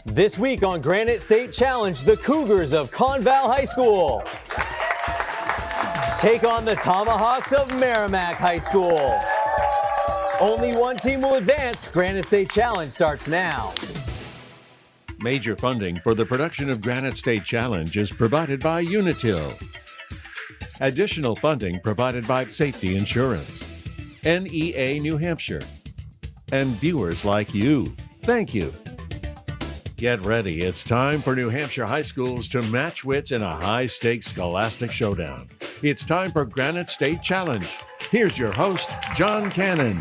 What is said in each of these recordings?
This week on Granite State Challenge, the Cougars of Conval High School take on the Tomahawks of Merrimack High School. Only one team will advance. Granite State Challenge starts now. Major funding for the production of Granite State Challenge is provided by Unitil. Additional funding provided by Safety Insurance, NEA New Hampshire, and viewers like you. Thank you. Get ready. It's time for New Hampshire high schools to match wits in a high-stakes scholastic showdown. It's time for Granite State Challenge. Here's your host, John Cannon.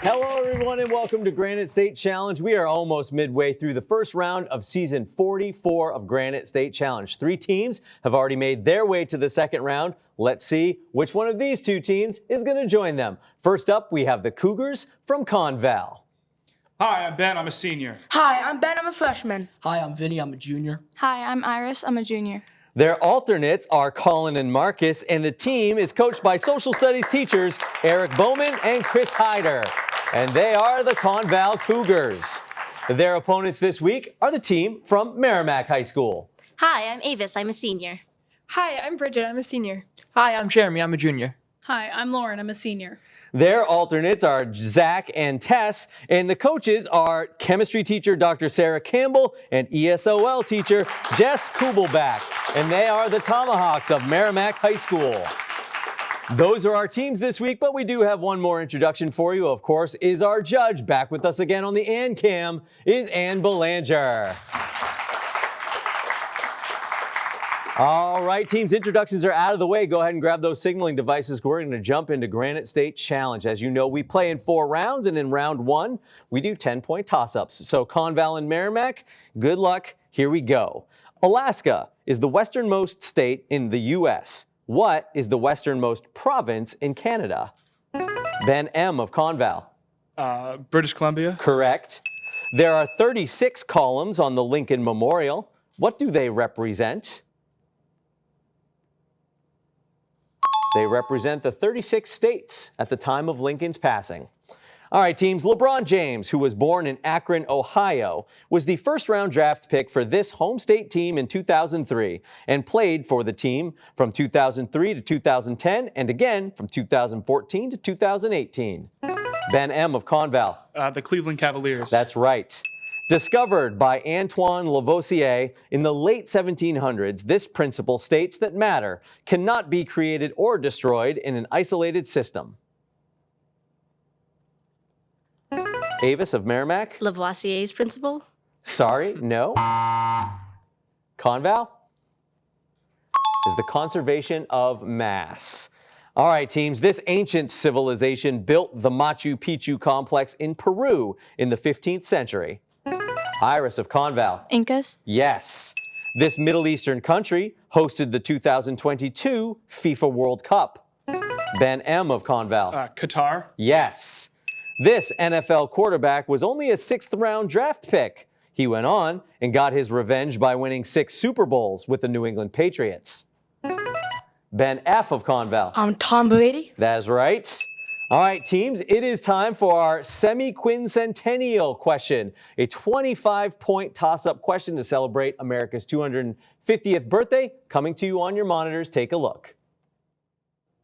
Hello, everyone, and welcome to Granite State Challenge. We are almost midway through the first round of season 44 of Granite State Challenge. 3 teams have already made their way to the second round. Let's see which one of these 2 teams is going to join them. First up, we have the Cougars from Conval. Hi, I'm Ben. I'm a senior. Hi, I'm Ben. I'm a freshman. Hi, I'm Vinny. I'm a junior. Hi, I'm Iris. I'm a junior. Their alternates are Colin and Marcus, and the team is coached by social studies teachers Eric Bowman and Chris Hyder. And they are the Conval Cougars. Their opponents this week are the team from Merrimack High School. Hi, I'm Avis. I'm a senior. Hi, I'm Bridget. I'm a senior. Hi, I'm Jeremy. I'm a junior. Hi, I'm Lauren. I'm a senior. Their alternates are Zach and Tess, and the coaches are chemistry teacher Dr. Sarah Campbell and ESOL teacher Jess Kubelbach, and they are the Tomahawks of Merrimack High School. Those are our teams this week, but we do have one more introduction for you. Of course, is our judge. Back with us again on the Ann Cam is Ann Belanger. All right, teams, introductions are out of the way. Go ahead and grab those signaling devices. We're going to jump into Granite State Challenge. As you know, we play in 4 rounds, and in round 1, we do 10-point toss-ups. So Conval and Merrimack, good luck. Here we go. Alaska is the westernmost state in the U.S. What is the westernmost province in Canada? Ben M. of Conval. British Columbia. Correct. There are 36 columns on the Lincoln Memorial. What do they represent? They represent the 36 states at the time of Lincoln's passing. All right, teams, LeBron James, who was born in Akron, Ohio, was the first-round draft pick for this home state team in 2003 and played for the team from 2003 to 2010 and again from 2014 to 2018. Ben M. of Conval. The Cleveland Cavaliers. That's right. Discovered by Antoine Lavoisier in the late 1700s, this principle states that matter cannot be created or destroyed in an isolated system. Avis of Merrimack? Lavoisier's principle. Sorry, no. Conval? Is the conservation of mass. All right, teams, this ancient civilization built the Machu Picchu complex in Peru in the 15th century. Iris of Conval. Incas. Yes. This Middle Eastern country hosted the 2022 FIFA World Cup. Ben M. of Conval. Qatar. Yes. This NFL quarterback was only a 6th-round draft pick. He went on and got his revenge by winning 6 Super Bowls with the New England Patriots. Ben F. of Conval. I'm Tom Brady. That's right. All right, teams, it is time for our semi-quincentennial question, a 25-point toss-up question to celebrate America's 250th birthday. Coming to you on your monitors. Take a look.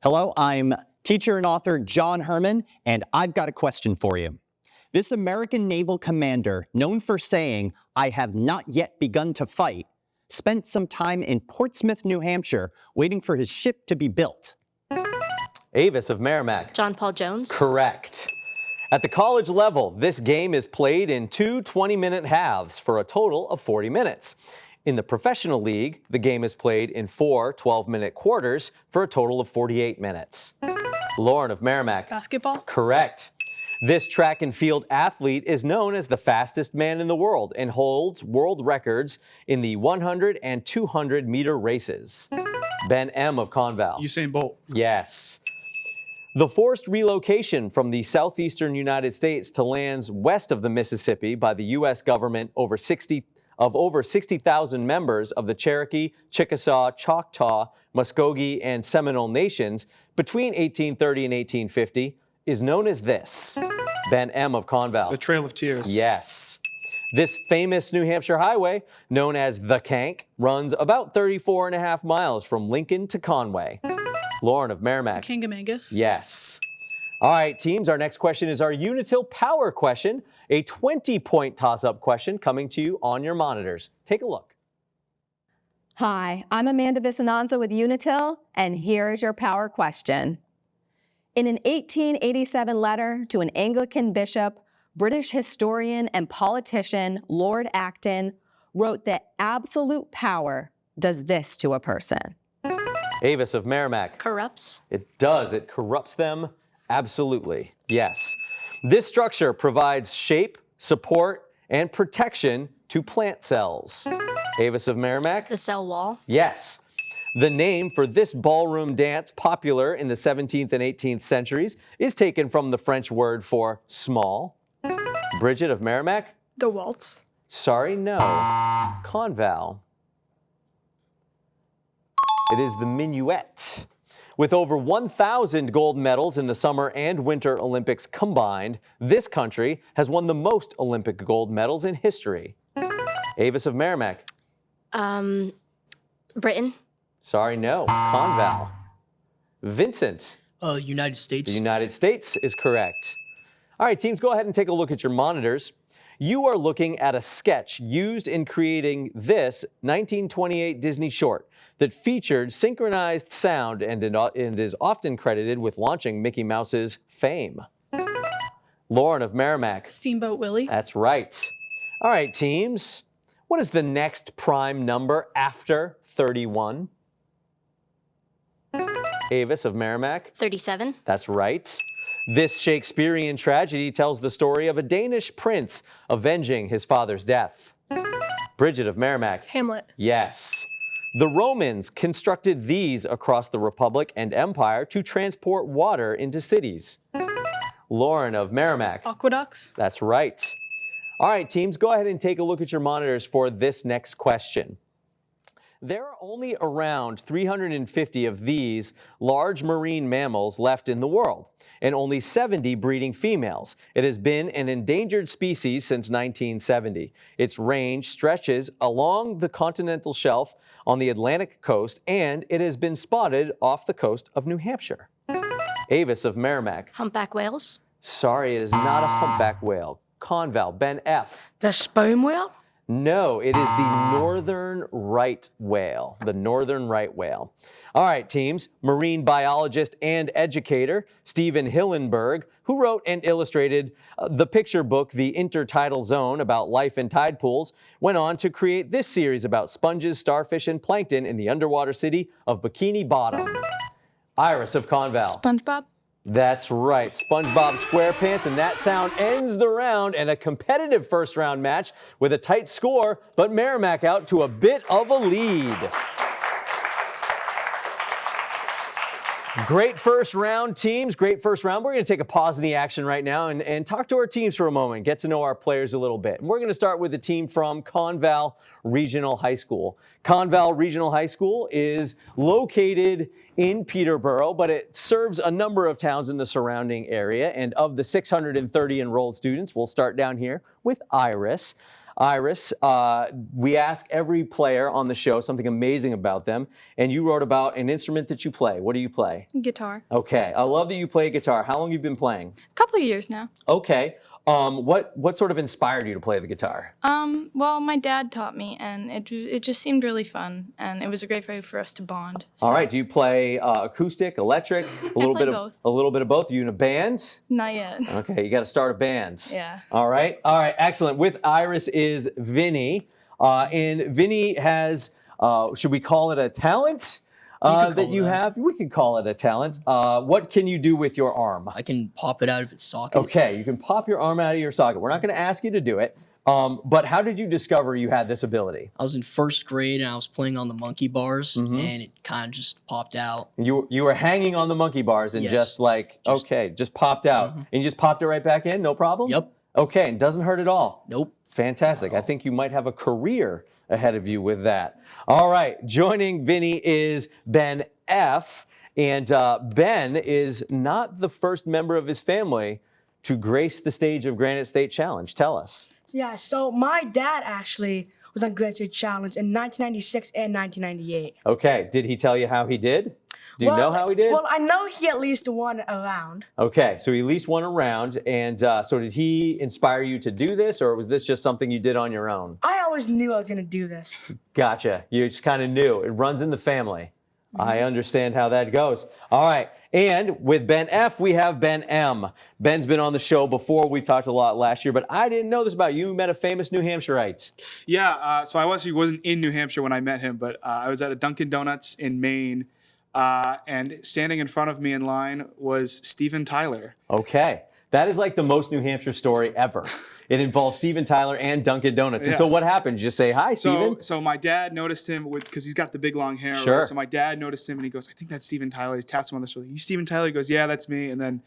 Hello, I'm teacher and author John Herman, and I've got a question for you. This American naval commander, known for saying, "I have not yet begun to fight," spent some time in Portsmouth, New Hampshire, waiting for his ship to be built. Avis of Merrimack. John Paul Jones. Correct. At the college level, this game is played in 2 20-minute halves for a total of 40 minutes. In the professional league, the game is played in 4 12-minute quarters for a total of 48 minutes. Lauren of Merrimack. Basketball. Correct. This track and field athlete is known as the fastest man in the world and holds world records in the 100 and 200 meter races. Ben M. of Conval. Usain Bolt. Yes. The forced relocation from the southeastern United States to lands west of the Mississippi by the U.S. government over 60,000 members of the Cherokee, Chickasaw, Choctaw, Muskogee, and Seminole nations between 1830 and 1850 is known as this. Ben M. of Conval. The Trail of Tears. Yes. This famous New Hampshire highway, known as the Kank, runs about 34.5 miles from Lincoln to Conway. Lauren of Merrimack. Kangamangas. Yes. All right, teams, our next question is our Unitil Power question, a 20-point toss-up question coming to you on your monitors. Take a look. Hi, I'm Amanda Vicinanza with Unitil, and here is your power question. In an 1887 letter to an Anglican bishop, British historian and politician Lord Acton wrote that absolute power does this to a person. Avis of Merrimack. Corrupts. It does. It corrupts them. Absolutely. Yes. This structure provides shape, support, and protection to plant cells. Avis of Merrimack. The cell wall. Yes. The name for this ballroom dance, popular in the 17th and 18th centuries, is taken from the French word for small. Bridget of Merrimack. The waltz. Sorry, no. Conval. It is the minuet. With over 1,000 gold medals in the Summer and Winter Olympics combined, this country has won the most Olympic gold medals in history. Avis of Merrimack. Britain. Sorry, no. Conval. Vincent. United States. The United States is correct. All right, teams, go ahead and take a look at your monitors. You are looking at a sketch used in creating this 1928 Disney short that featured synchronized sound and is often credited with launching Mickey Mouse's fame. Lauren of Merrimack. Steamboat Willie. That's right. All right, teams. What is the next prime number after 31? Avis of Merrimack. 37. That's right. This Shakespearean tragedy tells the story of a Danish prince avenging his father's death. Bridget of Merrimack. Hamlet. Yes. The Romans constructed these across the Republic and Empire to transport water into cities. Lauren of Merrimack. Aqueducts. That's right. All right, teams, go ahead and take a look at your monitors for this next question. There are only around 350 of these large marine mammals left in the world, and only 70 breeding females. It has been an endangered species since 1970. Its range stretches along the continental shelf on the Atlantic coast, and it has been spotted off the coast of New Hampshire. Avis of Merrimack. Humpback whales. Sorry, it is not a humpback whale. Conval. Ben F. The sperm whale? No, it is the northern right whale, the northern right whale. All right, teams, marine biologist and educator Stephen Hillenberg, who wrote and illustrated the picture book, The Intertidal Zone, about life in tide pools, went on to create this series about sponges, starfish, and plankton in the underwater city of Bikini Bottom. Iris of Conval. SpongeBob. That's right, SpongeBob SquarePants, and that sound ends the round and a competitive first round match with a tight score, but Merrimack out to a bit of a lead. Great first round, teams. Great first round. We're going to take a pause in the action right now and talk to our teams for a moment, get to know our players a little bit. And we're going to start with the team from Conval Regional High School. Conval Regional High School is located in Peterborough, but it serves a number of towns in the surrounding area. And of the 630 enrolled students, we'll start down here with Iris. Iris, we ask every player on the show something amazing about them, and you wrote about an instrument that you play. What do you play? Guitar. Okay, I love that you play guitar. How long have you been playing? A couple of years now. Okay, what sort of inspired you to play the guitar? Well, my dad taught me, and it just seemed really fun, and it was a great way for us to bond. So. All right, do you play acoustic, electric, play both. A little bit of both? Are you in a band? Not yet. Okay, you got to start a band. Yeah. All right, excellent. With Iris is Vinny, and Vinny has, should we call it a talent? That you have? We could call it a talent. What can you do with your arm? I can pop it out of its socket. Okay, you can pop your arm out of your socket. We're not going to ask you to do it, but how did you discover you had this ability? I was in first grade and I was playing on the monkey bars and it kind of just popped out. You were hanging on the monkey bars and Yes. just popped out. And you just popped it right back in, no problem? Yep. Okay, and doesn't hurt at all? Nope. Fantastic. I think you might have a career ahead of you with that. All right, joining Vinny is Ben F. And Ben is not the first member of his family to grace the stage of Granite State Challenge. Tell us. Yeah, so my dad actually was on Granite State Challenge in 1996 and 1998. Okay, did he tell you how he did? Do you know how he did? Well, I know he at least won a round. Okay, so he at least won a round. And so did he inspire you to do this, or was this just something you did on your own? I always knew I was going to do this. Gotcha. You just kind of knew. It runs in the family. I understand how that goes. All right. And with Ben F, we have Ben M. Ben's been on the show before. We've talked a lot last year, but I didn't know this about you. You met a famous New Hampshireite. Yeah, so I actually wasn't in New Hampshire when I met him, but I was at a Dunkin' Donuts in Maine, and standing in front of me in line was Steven Tyler. Okay. That is like the most New Hampshire story ever. It involves Steven Tyler and Dunkin' Donuts. And Yeah. so what happened? Did you just say, hi, Steven? So my dad noticed him because he's got the big long hair. Sure. Right? So my dad noticed him and he goes, I think that's Steven Tyler. He taps him on the shoulder. You Steven Tyler? He goes, yeah, that's me. And then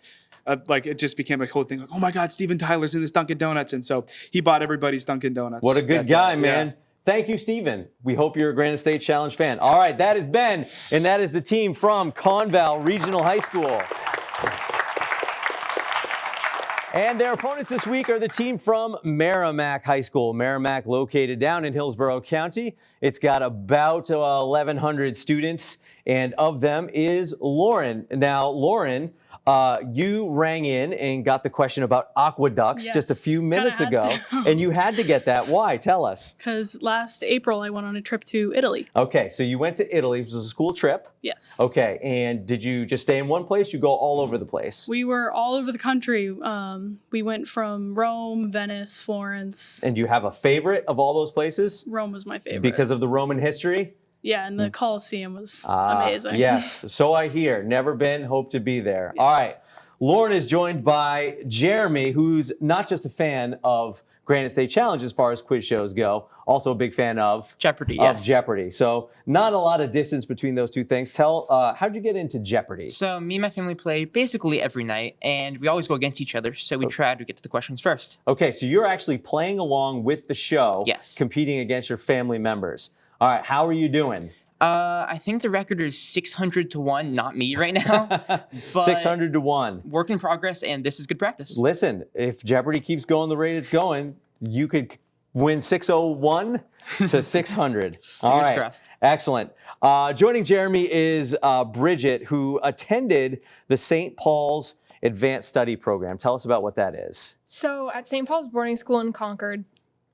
it just became a whole thing. Like, oh my God, Steven Tyler's in this Dunkin' Donuts. And so he bought everybody's Dunkin' Donuts. What a good that guy, day. man. Yeah. Thank you, Steven. We hope you're a Granite State Challenge fan. All right, that is Ben, and that is the team from Conval Regional High School. And their opponents this week are the team from Merrimack High School. Merrimack, located down in Hillsborough County. It's got about 1,100 students, and of them is Lauren. Now, Lauren, you rang in and got the question about aqueducts just a Yes, few minutes kinda ago, had to. and you had to get that. Why? Tell us. Because last April I went on a trip to Italy. Okay, so you went to Italy. It was a school trip. Yes. Okay, and did you just stay in one place? You go all over the place? We were all over the country. We went from Rome, Venice, Florence. And do you have a favorite of all those places? Rome was my favorite. Because of the Roman history? yeah, and the Colosseum was amazing. Yes, so I hear. Never been, hope to be there. All right. Lauren is joined by Jeremy, who's not just a fan of Granite State Challenge as far as quiz shows go, also a big fan of Jeopardy, Of yes. Jeopardy. So not a lot of distance between those two things. How'd you get into Jeopardy? So me and my family play basically every night, and we always go against each other, so we try to get to the questions first. Okay, so you're actually playing along with the show, Yes. competing against your family members. All right, how are you doing? I think the record is 600 to 1, not me right now. But 600 to 1. Work in progress, and this is good practice. Listen, if Jeopardy keeps going the rate it's going, you could win 601 to 600. All Fingers right, crossed. excellent. Joining Jeremy is Bridget, who attended the St. Paul's Advanced Study Program. Tell us about what that is. So at St. Paul's boarding school in Concord,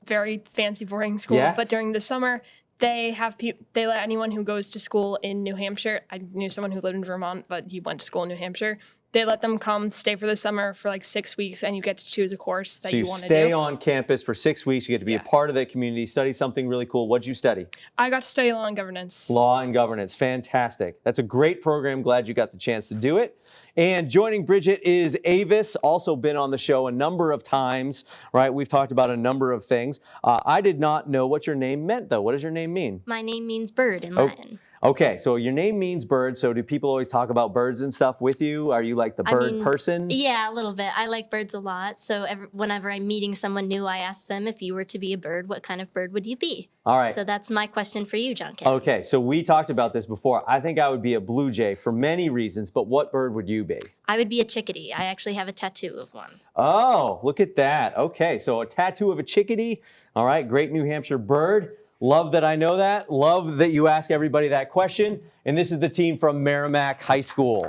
very fancy boarding school, Yeah? but during the summer, they have they let anyone who goes to school in New Hampshire. I knew someone who lived in Vermont, but he went to school in New Hampshire. They let them come stay for the summer for like 6 weeks, and you get to choose a course that So you want to stay do. on campus for 6 weeks. You get to be a part of that community, study something really cool. What'd you study? I got to study law and governance. Law and governance. Fantastic. That's a great program. Glad you got the chance to do it. And joining Bridget is Avis, also been on the show a number of times, right? We've talked about a number of things. I did not know what your name meant, though. What does your name mean? My name means bird in Oh. Latin. Okay, so your name means bird. So do people always talk about birds and stuff with you? Are you like the bird person? Yeah, a little bit. I like birds a lot. So whenever I'm meeting someone new, I ask them, if you were to be a bird, what kind of bird would you be? All right. So that's my question for you, John Kennedy. Okay, so we talked about this before. I think I would be a blue jay for many reasons, but what bird would you be? I would be a chickadee. I actually have a tattoo of one. Oh, look at that. Okay, so a tattoo of a chickadee. All right, great New Hampshire bird. Love that I know that. Love that you ask everybody that question. And this is the team from Merrimack High School.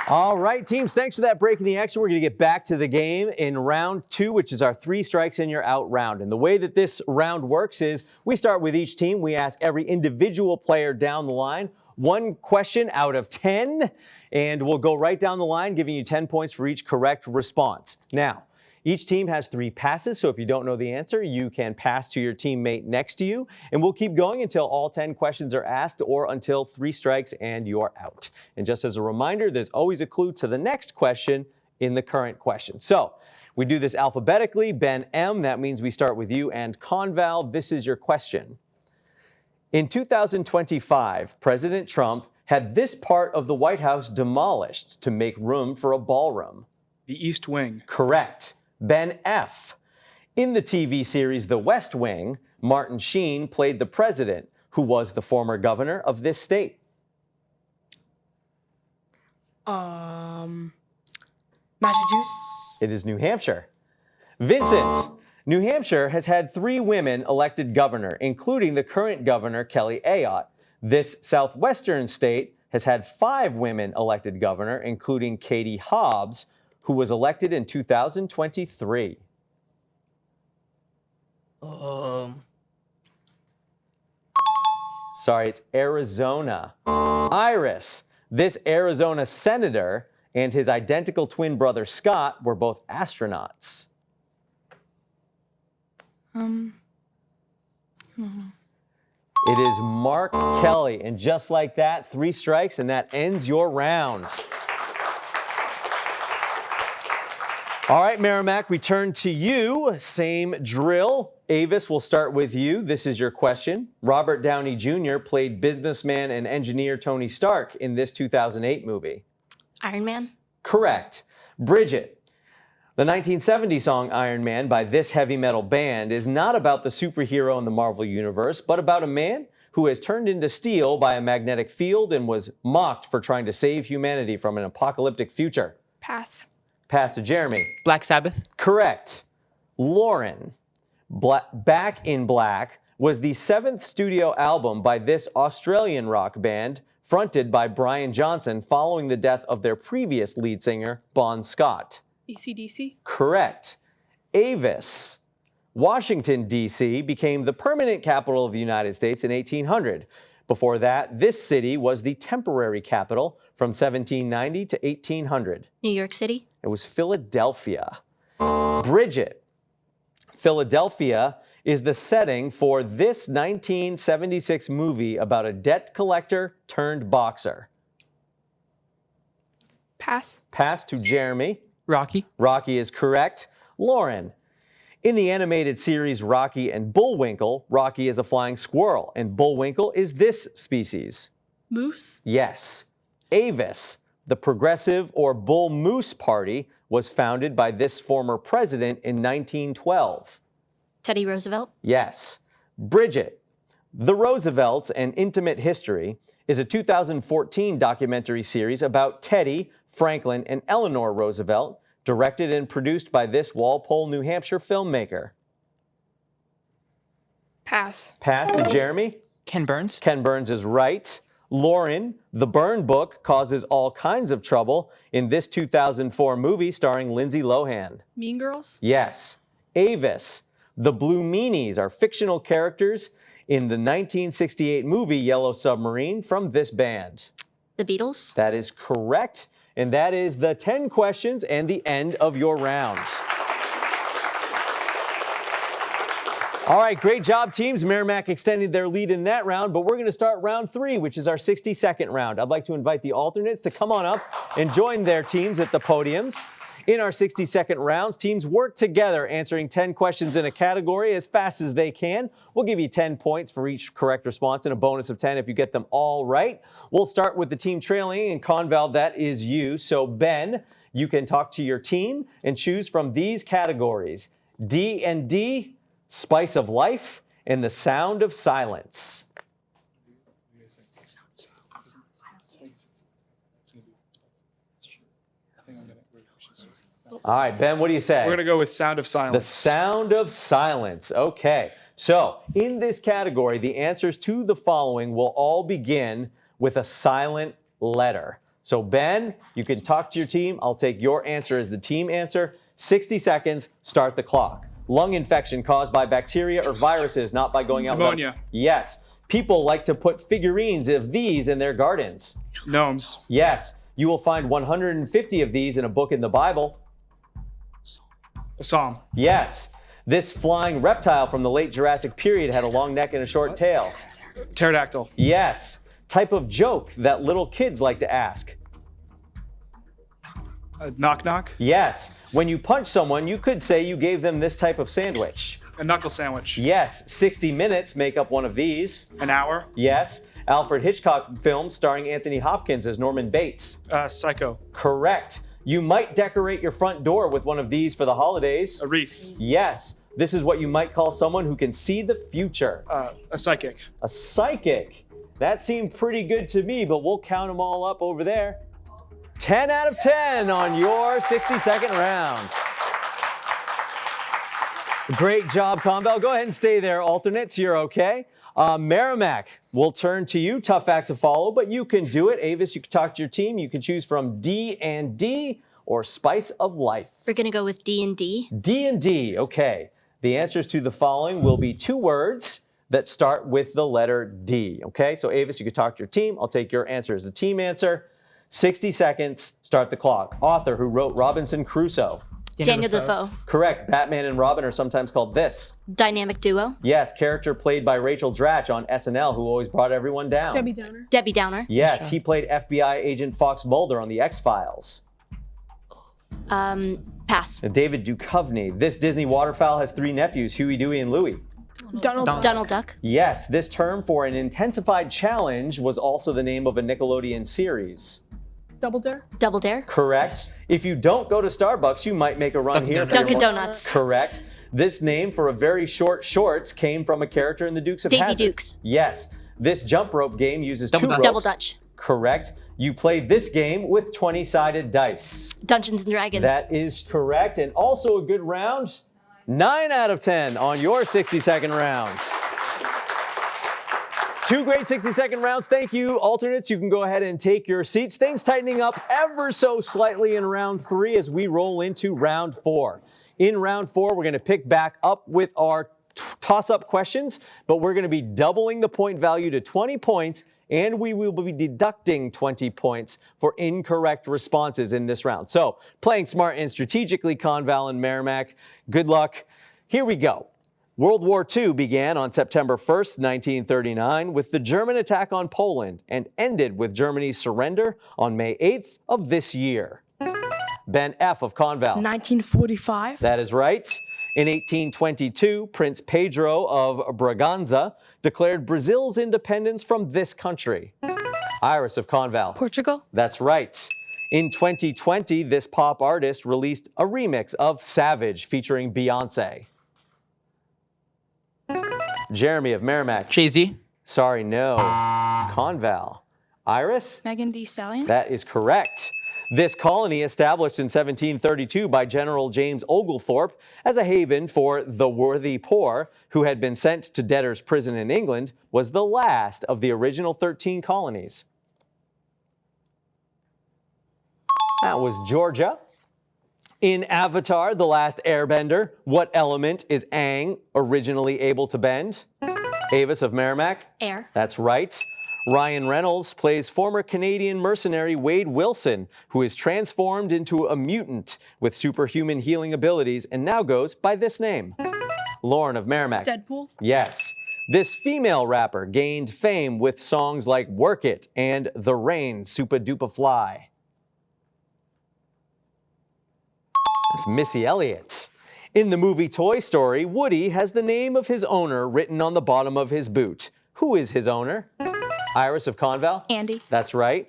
All right, teams, thanks for that break in the action. We're going to get back to the game in round 2, which is our 3 strikes and you're out round. And the way that this round works is we start with each team. We ask every individual player down the line 1 question out of 10, and we'll go right down the line, giving you 10 points for each correct response. Now, each team has 3 passes, so if you don't know the answer, you can pass to your teammate next to you, and we'll keep going until all 10 questions are asked or until 3 strikes and you're out. And just as a reminder, there's always a clue to the next question in the current question. So we do this alphabetically. Ben M, that means we start with you, and Conval, this is your question. In 2025, President Trump had this part of the White House demolished to make room for a ballroom. The East Wing. Correct. Ben F. In the TV series The West Wing, Martin Sheen played the president, who was the former governor of this state. Massachusetts. It is New Hampshire. Vincent, New Hampshire has had 3 women elected governor, including the current governor, Kelly Ayotte. This southwestern state has had 5 women elected governor, including Katie Hobbs, who was elected in 2023. Sorry, it's Arizona. Iris, this Arizona senator and his identical twin brother Scott were both astronauts. It is Mark Kelly, and just like that, 3 strikes, and that ends your round. All right, Merrimack, we turn to you. Same drill. Avis, we'll start with you. This is your question. Robert Downey Jr. played businessman and engineer Tony Stark in this 2008 movie. Iron Man? Correct. Bridget, the 1970 song Iron Man by this heavy metal band is not about the superhero in the Marvel Universe, but about a man who has turned into steel by a magnetic field and was mocked for trying to save humanity from an apocalyptic future. Pass. Pass to Jeremy. Black Sabbath? Correct. Lauren, Back in Black was the 7th studio album by this Australian rock band fronted by Brian Johnson following the death of their previous lead singer, Bon Scott. AC/DC? Correct. Avis, Washington, D.C. became the permanent capital of the United States in 1800. Before that, this city was the temporary capital from 1790 to 1800. New York City? It was Philadelphia. Bridget, Philadelphia is the setting for this 1976 movie about a debt collector turned boxer. Pass. Pass to Jeremy. Rocky? Rocky is correct. Lauren, in the animated series Rocky and Bullwinkle, Rocky is a flying squirrel, and Bullwinkle is this species. Moose? Yes. Avis, the Progressive or Bull Moose Party, was founded by this former president in 1912. Teddy Roosevelt? Yes. Bridget, The Roosevelts, An Intimate History is a 2014 documentary series about Teddy, Franklin, and Eleanor Roosevelt, directed and produced by this Walpole, New Hampshire filmmaker. Pass. Pass to Jeremy. Ken Burns? Ken Burns is right. Lauren, The Burn Book causes all kinds of trouble in this 2004 movie starring Lindsay Lohan. Mean Girls? Yes. Avis, The Blue Meanies are fictional characters in the 1968 movie Yellow Submarine from this band. The Beatles? That is correct. And that is the 10 questions and the end of your rounds. All right, great job, teams. Merrimack extended their lead in that round, but we're going to start round 3, which is our 60-second round. I'd like to invite the alternates to come on up and join their teams at the podiums. In our 60-second rounds, teams work together answering 10 questions in a category as fast as they can. We'll give you 10 points for each correct response and a bonus of 10 if you get them all right. We'll start with the team trailing, and Conval, that is you. So Ben, you can talk to your team and choose from these categories: D&D, Spice of Life, and The Sound of Silence. All right, Ben, what do you say? We're going to go with Sound of Silence. The Sound of Silence. Okay. So in this category, the answers to the following will all begin with a silent letter. So Ben, you can talk to your team. I'll take your answer as the team answer. 60 seconds, start the clock. Lung infection caused by bacteria or viruses, not by going out. Pneumonia. Yes. People like to put figurines of these in their gardens. Gnomes. Yes. You will find 150 of these in a book in the Bible. A psalm. Yes. This flying reptile from the late Jurassic period had a long neck and a short tail. Pterodactyl. Yes. Type of joke that little kids like to ask. Knock knock. Yes. When you punch someone, you could say you gave them this type of sandwich. A knuckle sandwich. Yes. 60 minutes make up one of these. An hour. Yes. Alfred Hitchcock film starring Anthony Hopkins as Norman Bates. Psycho. Correct. You might decorate your front door with one of these for the holidays. A wreath. Yes. This is what you might call someone who can see the future. A psychic. A psychic. That seemed pretty good to me, but we'll count them all up over there. 10 out of 10 on your 60-second round. Great job, Conval. Go ahead and stay there, alternates. You're okay. Merrimack, we'll turn to you. Tough act to follow, but you can do it. Avis, you can talk to your team. You can choose from D&D or Spice of Life. We're going to go with D&D. D&D, okay. The answers to the following will be 2 words that start with the letter D, okay? So Avis, you can talk to your team. I'll take your answer as a team answer. 60 seconds, start the clock. Author who wrote Robinson Crusoe. Daniel Defoe. Correct. Batman and Robin are sometimes called this. Dynamic duo. Yes, character played by Rachel Dratch on SNL who always brought everyone down. Debbie Downer. Debbie Downer. Yes, he played FBI agent Fox Mulder on The X-Files. Pass. David Duchovny. This Disney waterfowl has 3 nephews, Huey, Dewey, and Louie. Donald Duck. Yes, this term for an intensified challenge was also the name of a Nickelodeon series. Double Dare. Double Dare. Correct. If you don't go to Starbucks, you might make a run here. Dunkin' Donuts. Correct. This name for a very short shorts came from a character in the Dukes of Daisy Hazzard. Dukes. Yes. This jump rope game uses 2 ropes. Double Dutch. Correct. You play this game with 20-sided dice. Dungeons and Dragons. That is correct. And also a good round. 9 out of 10 on your 60-second rounds. 2 great 60-second rounds. Thank you, alternates. You can go ahead and take your seats. Things tightening up ever so slightly in round 3 as we roll into round 4. In round 4, we're going to pick back up with our toss-up questions, but we're going to be doubling the point value to 20 points, and we will be deducting 20 points for incorrect responses in this round. So, playing smart and strategically, Conval and Merrimack, good luck. Here we go. World War II began on September 1st, 1939, with the German attack on Poland and ended with Germany's surrender on May 8th of this year. Ben F. of Conval. 1945. That is right. In 1822, Prince Pedro of Braganza declared Brazil's independence from this country. Iris of Conval. Portugal. That's right. In 2020, this pop artist released a remix of Savage featuring Beyonce. Jeremy of Merrimack. Jay-Z. Sorry, no. Conval. Iris? Megan Thee Stallion. That is correct. This colony, established in 1732 by General James Oglethorpe as a haven for the worthy poor who had been sent to debtor's prison in England, was the last of the original 13 colonies. That was Georgia. In Avatar, The Last Airbender, what element is Aang originally able to bend? Avis of Merrimack. Air. That's right. Ryan Reynolds plays former Canadian mercenary Wade Wilson, who is transformed into a mutant with superhuman healing abilities and now goes by this name. Lauren of Merrimack. Deadpool. Yes. This female rapper gained fame with songs like Work It and The Rain, Supa Dupa Fly. That's Missy Elliott. In the movie Toy Story, Woody has the name of his owner written on the bottom of his boot. Who is his owner? Iris of Conval. Andy. That's right.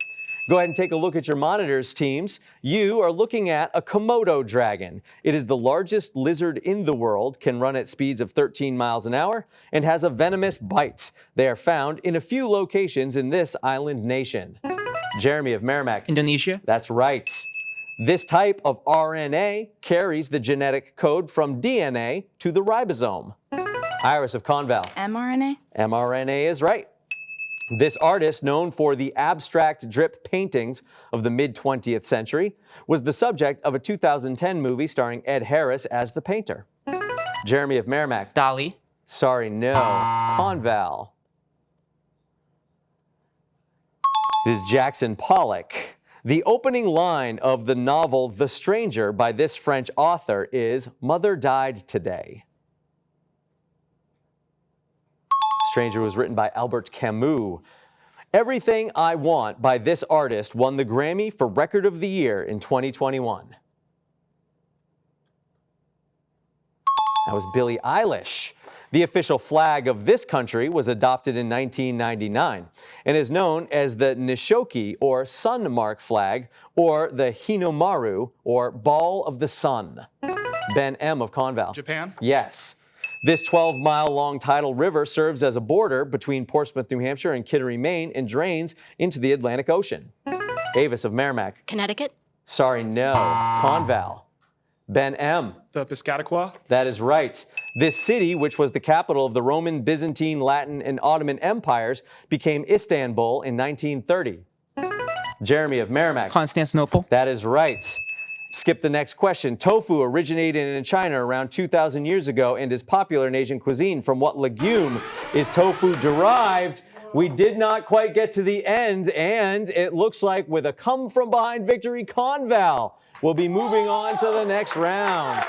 Go ahead and take a look at your monitors, teams. You are looking at a Komodo dragon. It is the largest lizard in the world, can run at speeds of 13 miles an hour, and has a venomous bite. They are found in a few locations in this island nation. Jeremy of Merrimack. Indonesia. That's right. This type of RNA carries the genetic code from DNA to the ribosome. Iris of Conval. mRNA. mRNA is right. This artist, known for the abstract drip paintings of the mid-20th century, was the subject of a 2010 movie starring Ed Harris as the painter. Jeremy of Merrimack. Dali. Sorry, no. Conval. It is Jackson Pollock. The opening line of the novel The Stranger by this French author is, "Mother died today." Stranger was written by Albert Camus. Everything I Want by this artist won the Grammy for Record of the Year in 2021. That was Billie Eilish. The official flag of this country was adopted in 1999 and is known as the Nishoki or Sun Mark flag or the Hinomaru or Ball of the Sun. Ben M. of Conval. Japan? Yes. This 12-mile-long tidal river serves as a border between Portsmouth, New Hampshire and Kittery, Maine and drains into the Atlantic Ocean. Avis of Merrimack. Connecticut. Sorry, no. Conval. Ben M. The Piscataqua. That is right. This city, which was the capital of the Roman, Byzantine, Latin, and Ottoman empires, became Istanbul in 1930. Jeremy of Merrimack. Constantinople. That is right. Skip the next question. Tofu originated in China around 2,000 years ago and is popular in Asian cuisine. From what legume is tofu derived? We did not quite get to the end, and it looks like with a come-from-behind victory, Conval will be moving on to the next round.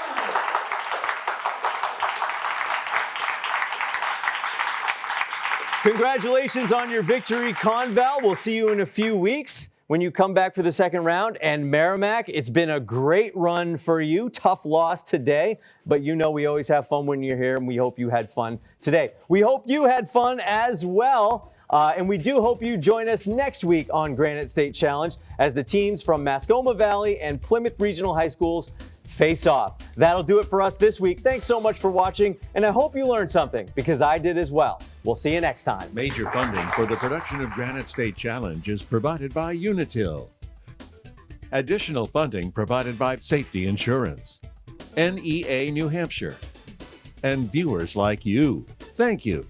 Congratulations on your victory, Conval. We'll see you in a few weeks when you come back for the second round. And Merrimack, it's been a great run for you. Tough loss today, but you know we always have fun when you're here, and we hope you had fun today. We hope you had fun as well. And we do hope you join us next week on Granite State Challenge as the teams from Mascoma Valley and Plymouth Regional High Schools face off. That'll do it for us this week. Thanks so much for watching, and I hope you learned something, because I did as well. We'll see you next time. Major funding for the production of Granite State Challenge is provided by Unitil. Additional funding provided by Safety Insurance, NEA New Hampshire, and viewers like you. Thank you.